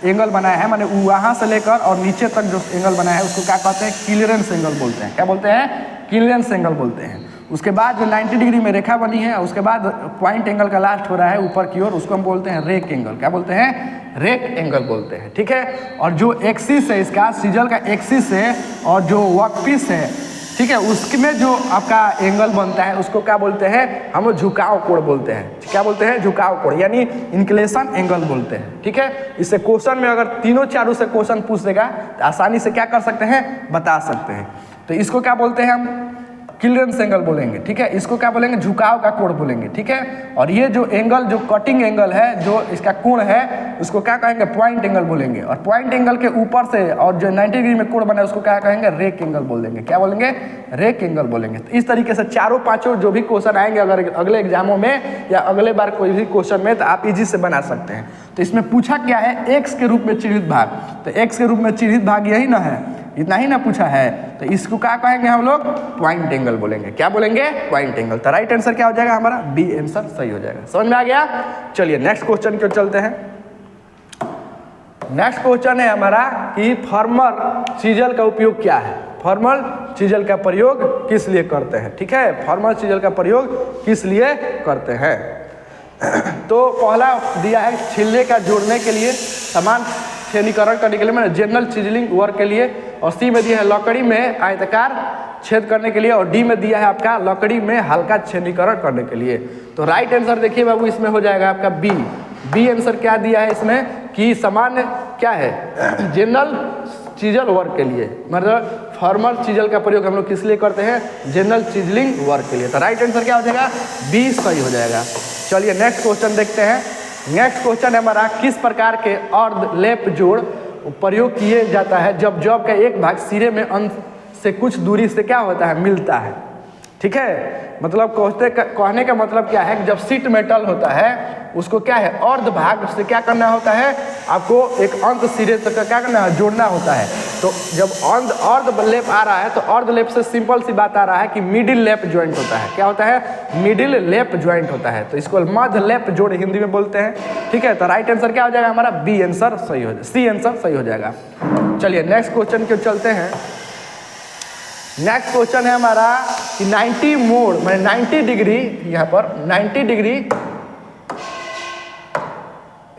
एंगल बनाया है, माने वहाँ से लेकर और नीचे तक जो एंगल बनाया है उसको क्या कहते हैं? क्लीयरेंस एंगल बोलते हैं। क्या बोलते हैं? क्लीयरेंस एंगल बोलते हैं। उसके बाद जो 90 डिग्री में रेखा बनी है, उसके बाद पॉइंट एंगल का लास्ट हो रहा है ऊपर की ओर, उसको हम बोलते हैं रेक एंगल। क्या बोलते हैं? रेक एंगल बोलते हैं। ठीक है, और जो एक्सिस है इसका, सीजल का एक्सिस है और जो वर्कपीस है, ठीक है, उसमें जो आपका एंगल बनता है उसको क्या बोलते हैं? हम झुकाव कोण बोलते हैं। क्या बोलते हैं? झुकाव कोण, यानी इंक्लेशन एंगल बोलते हैं। ठीक है, इससे क्वेश्चन में अगर तीनों चारों से क्वेश्चन पूछ देगा तो आसानी से क्या कर सकते हैं? बता सकते हैं। तो इसको क्या बोलते हैं? हम क्लीयरेंस एंगल बोलेंगे। ठीक है, इसको क्या बोलेंगे? झुकाव का कोण बोलेंगे। ठीक है, और ये जो एंगल, जो कटिंग एंगल है, जो इसका कोण है, उसको क्या कहेंगे? पॉइंट एंगल बोलेंगे। और पॉइंट एंगल के ऊपर से और जो 90 डिग्री में कोण बना है उसको क्या कहेंगे? रेक एंगल बोल देंगे। क्या बोलेंगे? रेक एंगल बोलेंगे। तो इस तरीके से चारों पांचों जो भी क्वेश्चन आएंगे अगर अगले एग्जामों में या अगले बार कोई भी क्वेश्चन में, तो आप इजी से बना सकते हैं। तो इसमें पूछा क्या है? एक्स के रूप में चिन्हित भाग। तो एक्स के रूप में चिन्हित भाग यही ना है, इतना ही ना पूछा है। तो इसको क्या कहेंगे हम लोग? पॉइंट एंगल बोलेंगे। क्या बोलेंगे? Point angle. तो राइट आंसर क्या हो जाएगा हमारा? बी आंसर सही हो जाएगा। समझ में आ गया? चलिए नेक्स्ट क्वेश्चन की ओर चलते हैं। नेक्स्ट क्वेश्चन है हमारा कि फॉर्मल चीजल का उपयोग क्या है? फॉर्मल चीजल का प्रयोग किस लिए करते हैं? ठीक है, फॉर्मल चीजल का प्रयोग किस लिए करते हैं? तो पहला दिया है छिलने का जोड़ने के लिए, समान छेदीकरण करने के लिए, मैंने जनरल चिजलिंग वर्क के लिए, और सी में दिया है लकड़ी में आयताकार छेद करने के लिए, और डी में दिया है आपका लकड़ी में हल्का छेदीकरण करने के लिए। तो राइट आंसर देखिए बाबू इसमें हो जाएगा आपका बी। बी आंसर क्या दिया है इसमें कि सामान्य क्या है? जनरल चीजल वर्क के लिए, मतलब फॉर्मल चीजल का प्रयोग हम लोग किस लिए करते हैं? जनरल चिजलिंग वर्क के लिए। तो राइट आंसर क्या हो जाएगा? बी सही हो जाएगा। चलिए नेक्स्ट क्वेश्चन देखते हैं। नेक्स्ट क्वेश्चन है हमारा, किस प्रकार के अर्ध लेप जोड़ प्रयोग किए जाता है जब जॉब का एक भाग सिरे में अंत से कुछ दूरी से क्या होता है? मिलता है। ठीक है, मतलब कहने का मतलब क्या है कि जब सीट मेटल होता है उसको क्या है? अर्ध भाग से क्या करना होता है? आपको एक अंत सिरे तक क्या करना है? जोड़ना होता है। तो जब अर्ध लेप आ रहा है तो अर्ध लेप से सिंपल सी बात आ रहा है कि मिडिल लेप ज्वाइंट होता है। क्या होता है? मिडिल लेप ज्वाइंट होता है। तो इसको मध्य लेप जोड़ हिंदी में बोलते हैं। ठीक है, तो राइट आंसर क्या हो जाएगा हमारा? बी आंसर सही हो जाएगा, सी आंसर सही हो जाएगा। चलिए नेक्स्ट क्वेश्चन की ओर चलते हैं। नेक्स्ट क्वेश्चन है हमारा कि 90 मोड़, मैंने 90 डिग्री, यहाँ पर 90 डिग्री,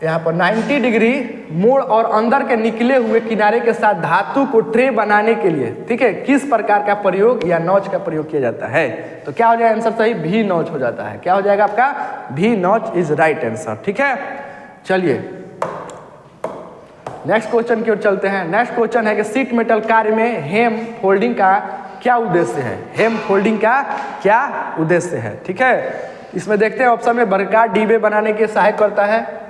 यहाँ पर 90 डिग्री मोड़ और अंदर के निकले हुए किनारे के साथ धातु को ट्रे बनाने के लिए, ठीक है, किस प्रकार का प्रयोग या नॉच का प्रयोग किया जाता है? तो क्या हो जाएगा आंसर सही? भी नॉच हो जाता है। क्या हो जाएगा आपका? भी नॉच इज राइट आंसर। ठीक है, चलिए नेक्स्ट क्वेश्चन की ओर चलते हैं। नेक्स्ट क्वेश्चन है कि सीट मेटल कार्य में हेम फोल्डिंग का क्या उद्देश्य है? हेम फोल्डिंग का क्या उद्देश्य है? ठीक है, इसमें देखते हैं ऑप्शन में वर्गाकार डिब्बे बनाने के सहायक करता है।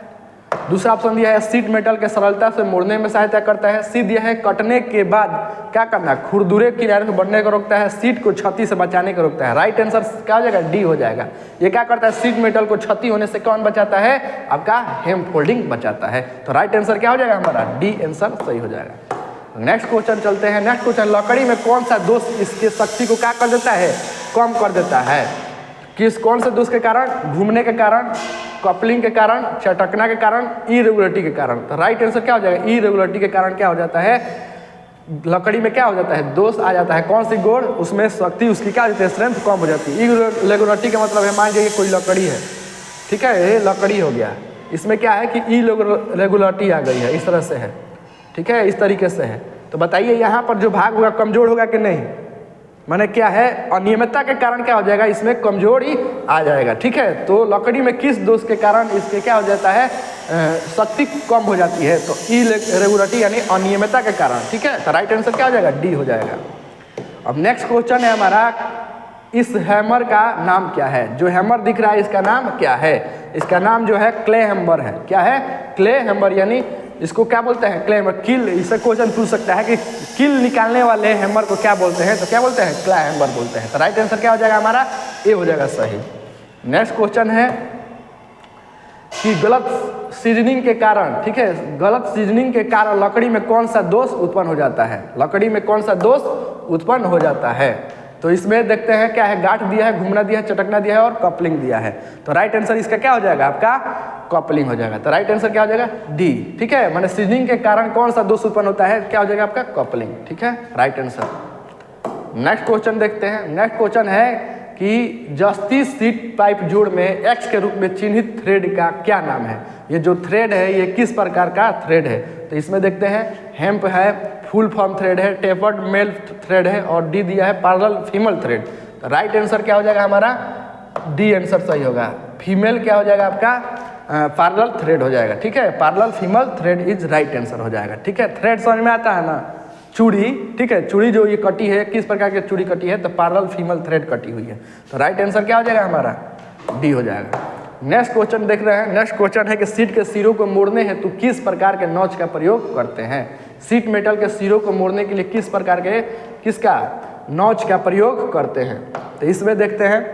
दूसरा ऑप्शन दिया है सीट मेटल के सरलता से मोड़ने में सहायता करता है। सी दिया है कटने के बाद क्या करना है? खुरदुरे किनारे से बढ़ने को रोकता है। सीट को क्षति से बचाने को रोकता है। राइट आंसर क्या हो जाएगा? डी हो जाएगा। ये क्या करता है? सीट मेटल को क्षति होने से कौन बचाता है? आपका हेम फोल्डिंग बचाता है। तो राइट आंसर क्या हो जाएगा हमारा? डी आंसर सही हो जाएगा। नेक्स्ट क्वेश्चन चलते हैं। नेक्स्ट क्वेश्चन, लकड़ी में कौन सा दोष इसके शक्ति को क्या कर देता है? कम कर देता है। कौन से दोष के कारण? घूमने के कारण, कपलिंग के कारण, चटकना के कारण, इरेगुलरिटी के कारण। तो राइट आंसर क्या हो जाएगा? इरेगुलरिटी के कारण क्या हो जाता है? लकड़ी में क्या हो जाता है? दोष आ जाता है। कौन सी गोड़? उसमें शक्ति उसकी क्या हो जाती है? स्ट्रेंथ कम हो जाती है। इरेगुलरिटी का मतलब है, मान लीजिए कोई लकड़ी है, ठीक है, ये लकड़ी हो गया, इसमें क्या है कि इरेगुलरिटी आ गई है, इस तरह से है, ठीक है, इस तरीके से है। तो बताइए यहाँ पर जो भाग होगा कमजोर होगा कि नहीं? माने क्या है? अनियमितता के कारण क्या हो जाएगा? इसमें कमजोरी आ जाएगा। ठीक है, तो लकड़ी में किस दोष के कारण इसके क्या हो जाता है? शक्ति कम हो जाती है। तो इरेगुलरिटी यानी अनियमितता के कारण। ठीक है, तो राइट आंसर क्या हो जाएगा? डी हो जाएगा। अब नेक्स्ट क्वेश्चन है हमारा, इस हैमर का नाम क्या है? जो हैमर दिख रहा है इसका नाम क्या है? इसका नाम जो है क्ले हैमर है। क्या है? क्ले हैमर, यानी इसको क्या बोलते हैं? Clay hammer. किल, इससे क्वेश्चन पूछ सकता है कि किल निकालने वाले हैमर को क्या बोलते हैं? तो क्या बोलते हैं? क्ले हैमर बोलते हैं। तो राइट आंसर क्या हो जाएगा हमारा? ए हो जाएगा सही। नेक्स्ट क्वेश्चन है कि गलत सीजनिंग के कारण, ठीक है, गलत सीजनिंग के कारण लकड़ी में कौन सा दोष उत्पन्न हो जाता है? लकड़ी में कौन सा दोष उत्पन्न हो जाता है? तो इसमें देखते हैं क्या है? गांठ दिया है, घूमना दिया है, चटकना दिया है और कपलिंग दिया है। तो राइट आंसर इसका क्या हो जाएगा? आपका कपलिंग हो जाएगा। तो राइट आंसर क्या हो जाएगा डी। ठीक है, माने सीजनिंग के कारण कौन सा दोष उत्पन्न होता है, क्या हो जाएगा आपका कपलिंग। ठीक है, राइट आंसर। नेक्स्ट क्वेश्चन देखते हैं। नेक्स्ट क्वेश्चन है कि जस्ती सीट पाइप जोड़ में एक्स के रूप में चिन्हित थ्रेड का क्या नाम है। ये जो थ्रेड है ये किस प्रकार का थ्रेड है, तो इसमें देखते हैं हेम्प है, फुल फॉर्म थ्रेड है, टेपर्ड मेल थ्रेड है और डी दिया है पैरेलल फीमेल थ्रेड। तो राइट आंसर क्या हो जाएगा हमारा डी आंसर सही होगा। फीमेल क्या हो जाएगा आपका पैरेलल थ्रेड हो जाएगा। ठीक है, parallel female thread is right answer हो जाएगा। ठीक है, थ्रेड समझ में आता है ना, चूड़ी। ठीक है, चूड़ी जो ये कटी है किस प्रकार की चूड़ी कटी है, तो पैरेलल फीमेल थ्रेड कटी हुई है। तो राइट आंसर क्या हो जाएगा हमारा डी हो जाएगा। नेक्स्ट क्वेश्चन देख रहे हैं। नेक्स्ट क्वेश्चन है कि सीट के सिरों को मोड़ने हेतु किस प्रकार के नॉच का प्रयोग करते हैं। सीट मेटल के सिरों को मोड़ने के लिए किस प्रकार के किसका नॉच का प्रयोग करते हैं। तो इसमें देखते हैं,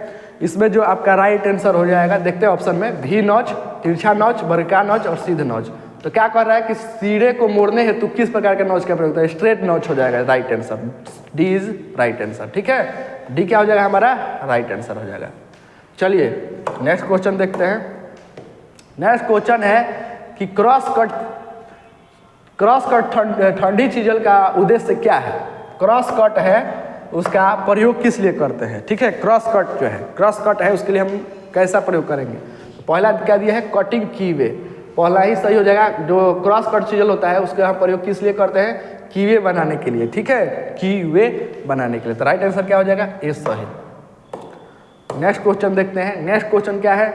इसमें जो आपका राइट आंसर हो जाएगा देखते हैं ऑप्शन में भी नॉच, तिरछा नॉच, वर्गा नॉच और सीध नॉच। तो क्या कर रहा है कि सिरे को मोड़ने हेतु किस प्रकार के नॉच का प्रयोग होता है, स्ट्रेट नॉच हो जाएगा right answer. D is right answer. ठीक है, डी क्या हो जाएगा हमारा राइट आंसर हो जाएगा। चलिए नेक्स्ट क्वेश्चन देखते हैं। नेक्स्ट क्वेश्चन है कि क्रॉस कट ठंडी चीजल का उद्देश्य क्या है। क्रॉस कट है उसका प्रयोग किस लिए करते हैं। ठीक है, क्रॉस कट जो है, क्रॉस कट है उसके लिए हम कैसा प्रयोग करेंगे। तो पहला क्या दिया है कटिंग की वे, पहला ही सही हो जाएगा। जो क्रॉस कट चीजल होता है उसका हम प्रयोग किस लिए करते हैं, कीवे बनाने के लिए। ठीक है, कीवे बनाने के लिए। तो राइट आंसर क्या हो जाएगा ए सही। नेक्स्ट क्वेश्चन देखते हैं। नेक्स्ट क्वेश्चन क्या है,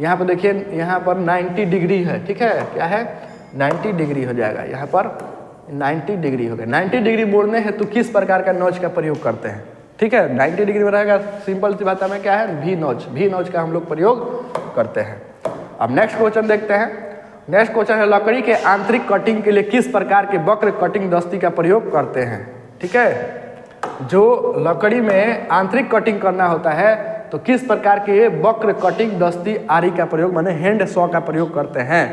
यहाँ पर देखिए यहाँ पर 90 डिग्री है। ठीक है, क्या है 90 डिग्री हो जाएगा, यहाँ पर 90 डिग्री हो गया। 90 डिग्री मोड़ने है तो किस प्रकार का नॉच का प्रयोग करते हैं। ठीक है, 90 डिग्री में रहेगा, सिंपल सी भाषा में क्या है भी नॉच, भी नॉच का हम लोग प्रयोग करते हैं। अब नेक्स्ट क्वेश्चन देखते हैं। नेक्स्ट क्वेश्चन है लकड़ी के आंतरिक कटिंग के लिए किस प्रकार के वक्र कटिंग दस्ती का प्रयोग करते हैं। ठीक है, जो लकड़ी में आंतरिक कटिंग करना होता है तो किस प्रकार के वक्र कटिंग दस्ती आरी का प्रयोग माने हैंड सॉ का प्रयोग करते हैं।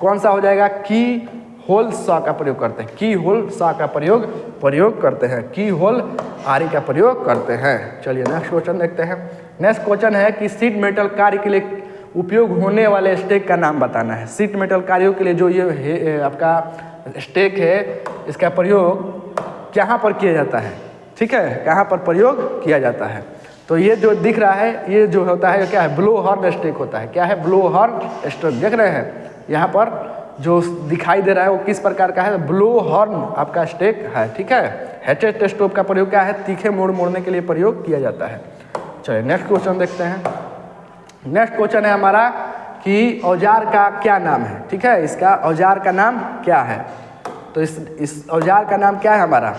कौन सा हो जाएगा की होल सॉ का प्रयोग करते हैं, की होल सॉ का प्रयोग करते हैं, की होल आरी का प्रयोग करते हैं। चलिए नेक्स्ट क्वेश्चन देखते हैं। नेक्स्ट क्वेश्चन है कि सीट मेटल कार्य के लिए उपयोग होने वाले स्टेक का नाम बताना है। सीट मेटल कार्यों के लिए जो ये आपका स्टेक है इसका प्रयोग कहाँ पर किया जाता है। ठीक है, कहाँ पर प्रयोग किया जाता है। तो ये जो दिख रहा है ये जो होता है क्या है ब्लो हॉर्न स्टेक होता है। क्या है ब्लो हॉर्न स्टेक, देख रहे हैं यहाँ पर जो दिखाई दे रहा है वो किस प्रकार का है, ब्लो हॉर्न आपका स्टेक है। ठीक है, हैचेट स्टोव का प्रयोग क्या है तीखे मोड़ मोड़ने के लिए प्रयोग किया जाता है। चलिए नेक्स्ट क्वेश्चन देखते हैं। नेक्स्ट क्वेश्चन है हमारा कि औजार का क्या नाम है। ठीक है, इसका औजार का नाम क्या है। तो इस औजार का नाम क्या है हमारा,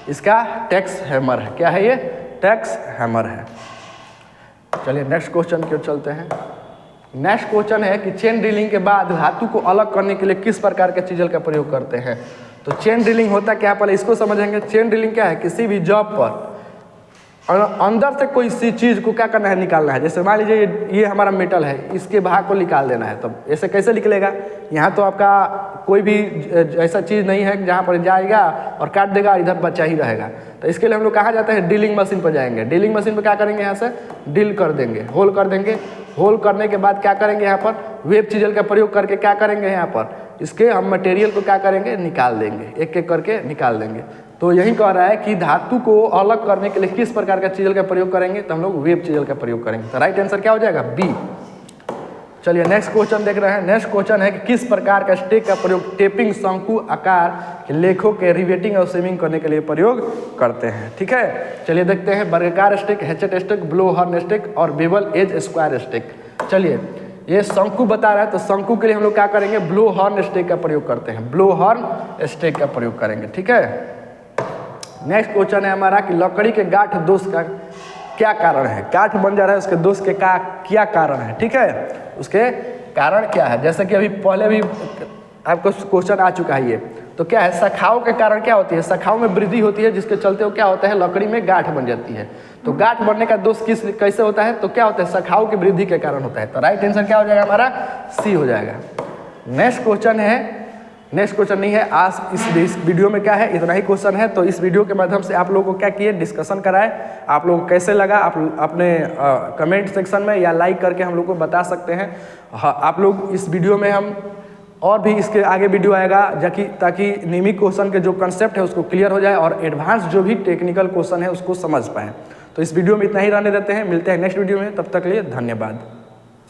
इसका टैक्स हैमर है। क्या है ये टैक्स हैमर है। चलिए नेक्स्ट क्वेश्चन की ओर चलते हैं। नेक्स्ट क्वेश्चन है कि चेन ड्रिलिंग के बाद धातु को अलग करने के लिए किस प्रकार के चीजल का प्रयोग करते हैं। तो चेन ड्रिलिंग होता क्या, पहले इसको समझेंगे। चेन ड्रिलिंग क्या है, किसी भी जॉब पर अंदर से कोई सी चीज़ को क्या करना है, निकालना है। जैसे मान लीजिए ये हमारा मेटल है, इसके भाग को निकाल देना है, तब ऐसे कैसे निकलेगा। यहाँ तो आपका कोई भी ऐसा चीज़ नहीं है जहाँ पर जाएगा और काट देगा, इधर बचा ही रहेगा। तो इसके लिए हम लोग कहाँ जाते हैं, ड्रिलिंग मशीन पर जाएंगे। ड्रिलिंग मशीन पर क्या करेंगे, यहाँ से ड्रिल कर देंगे, होल कर देंगे। होल करने के बाद क्या करेंगे, यहाँ पर वेब चीजल का प्रयोग करके क्या करेंगे, यहाँ पर इसके हम मटेरियल को क्या करेंगे, निकाल देंगे, एक एक करके निकाल देंगे। तो यही कह रहा है कि धातु को अलग करने के लिए किस प्रकार का चीजल का प्रयोग करेंगे, तो हम लोग वेब चीजल का प्रयोग करेंगे। तो राइट आंसर क्या हो जाएगा बी। चलिए नेक्स्ट क्वेश्चन देख रहे हैं। नेक्स्ट क्वेश्चन है कि किस प्रकार का स्टेक का प्रयोग टेपिंग शंकु आकार के लेखों के रिवेटिंग और सेविंग करने के लिए प्रयोग करते हैं। ठीक है, चलिए देखते हैं वर्गाकार stake, hatchet stake, blow horn stake और बेवल एज स्क्वायर स्टेक। चलिए ये शंकु बता रहा है, तो शंकु के लिए हम लोग क्या करेंगे, ब्लो हॉर्न स्टेक का प्रयोग करते हैं, ब्लो हॉर्न स्टेक का प्रयोग करेंगे। ठीक है, नेक्स्ट क्वेश्चन है हमारा कि लकड़ी के गांठ दोष का क्या कारण है। गांठ बन जा रहा है, उसके दोष के क्या कारण है। ठीक है, उसके कारण क्या है। जैसे कि अभी पहले भी आपको क्वेश्चन आ चुका है ये, तो क्या है शाखाओं के कारण क्या होती है, शाखाओं में वृद्धि होती है, जिसके चलते वो क्या होता है, लकड़ी में गांठ बन जाती है। तो गांठ बनने का दोष कैसे होता है, तो क्या होता है, शाखाओं की वृद्धि के कारण होता है। तो राइट आंसर क्या हो जाएगा हमारा सी हो जाएगा। नेक्स्ट क्वेश्चन है नेक्स्ट क्वेश्चन नहीं है। आज इस वीडियो में क्या है, इतना ही क्वेश्चन है। तो इस वीडियो के माध्यम से आप लोगों को क्या किए, डिस्कशन कराए। आप लोगों को कैसे लगा आप अपने कमेंट सेक्शन में या लाइक करके हम लोग को बता सकते हैं। हाँ, आप लोग इस वीडियो में हम और भी इसके आगे वीडियो आएगा ताकि नियमित क्वेश्चन के जो कंसेप्ट है उसको क्लियर हो जाए और एडवांस जो भी टेक्निकल क्वेश्चन है उसको समझ पाएँ। तो इस वीडियो में इतना ही रहने देते हैं, मिलते हैं नेक्स्ट वीडियो में, तब तक के लिए धन्यवाद।